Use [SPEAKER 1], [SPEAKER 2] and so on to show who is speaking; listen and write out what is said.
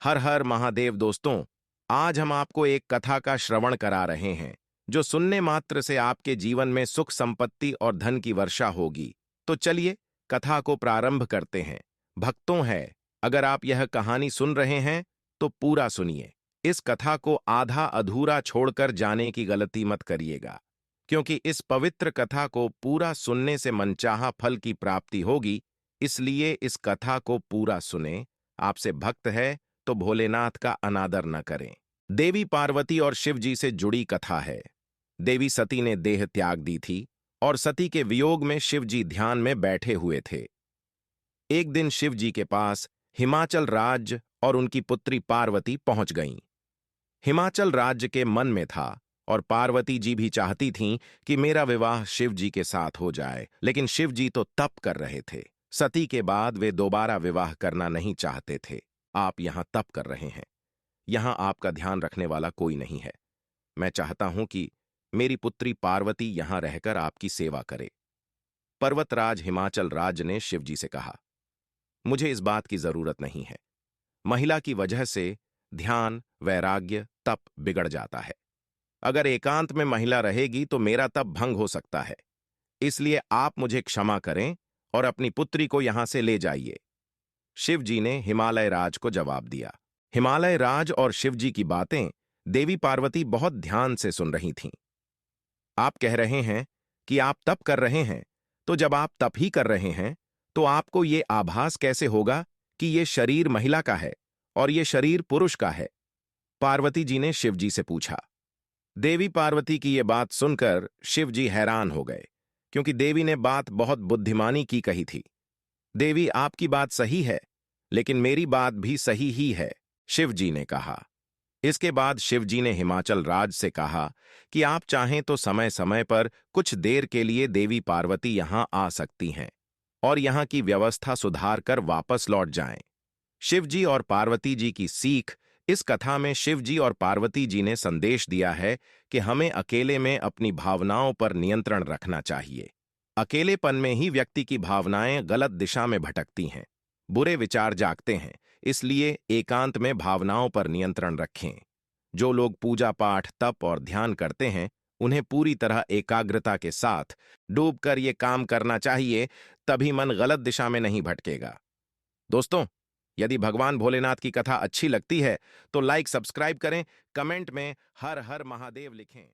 [SPEAKER 1] हर हर महादेव दोस्तों। आज हम आपको एक कथा का श्रवण करा रहे हैं जो सुनने मात्र से आपके जीवन में सुख संपत्ति और धन की वर्षा होगी। तो चलिए कथा को प्रारंभ करते हैं। भक्तों है, अगर आप यह कहानी सुन रहे हैं तो पूरा सुनिए। इस कथा को आधा अधूरा छोड़कर जाने की गलती मत करिएगा, क्योंकि इस पवित्र कथा को पूरा सुनने से मनचाहा फल की प्राप्ति होगी। इसलिए इस कथा को पूरा सुने। आपसे भक्त है तो भोलेनाथ का अनादर न करें। देवी पार्वती और शिव जी से जुड़ी कथा है। देवी सती ने देह त्याग दी थी और सती के वियोग में शिव जी ध्यान में बैठे हुए थे। एक दिन शिव जी के पास हिमाचल राज्य और उनकी पुत्री पार्वती पहुंच गईं। हिमाचल राज्य के मन में था और पार्वती जी भी चाहती थीं कि मेरा विवाह शिव जी के साथ हो जाए, लेकिन शिव जी तो तप कर रहे थे। सती के बाद वे दोबारा विवाह करना नहीं चाहते थे। आप यहां तप कर रहे हैं, यहां आपका ध्यान रखने वाला कोई नहीं है। मैं चाहता हूं कि मेरी पुत्री पार्वती यहां रहकर आपकी सेवा करे। पर्वतराज हिमाचल राज्य ने शिव जी से कहा, मुझे इस बात की जरूरत नहीं है। महिला की वजह से ध्यान, वैराग्य, तप बिगड़ जाता है। अगर एकांत में महिला रहेगी तो मेरा तप भंग हो सकता है। इसलिए आप मुझे क्षमा करें और अपनी पुत्री को यहां से ले जाइए। शिव जी ने हिमालय राज को जवाब दिया। हिमालय राज और शिव जी की बातें देवी पार्वती बहुत ध्यान से सुन रही थीं। आप कह रहे हैं कि आप तप कर रहे हैं, तो जब आप तप ही कर रहे हैं तो आपको ये आभास कैसे होगा कि ये शरीर महिला का है और ये शरीर पुरुष का है? पार्वती जी ने शिव जी से पूछा। देवी पार्वती की ये बात सुनकर शिव जी हैरान हो गए, क्योंकि देवी ने बात बहुत बुद्धिमानी की कही थी। देवी, आपकी बात सही है, लेकिन मेरी बात भी सही ही है, शिव जी ने कहा। इसके बाद शिव जी ने हिमाचल राज से कहा कि आप चाहें तो समय समय पर कुछ देर के लिए देवी पार्वती यहां आ सकती हैं और यहां की व्यवस्था सुधार कर वापस लौट जाएं। शिव जी और पार्वती जी की सीख। इस कथा में शिव जी और पार्वती जी ने संदेश दिया है कि हमें अकेले में अपनी भावनाओं पर नियंत्रण रखना चाहिए। अकेलेपन में ही व्यक्ति की भावनाएं गलत दिशा में भटकती हैं, बुरे विचार जागते हैं। इसलिए एकांत में भावनाओं पर नियंत्रण रखें। जो लोग पूजा पाठ, तप और ध्यान करते हैं, उन्हें पूरी तरह एकाग्रता के साथ डूबकर ये काम करना चाहिए, तभी मन गलत दिशा में नहीं भटकेगा। दोस्तों, यदि भगवान भोलेनाथ की कथा अच्छी लगती है तो लाइक, सब्सक्राइब करें, कमेंट में हर हर महादेव लिखें।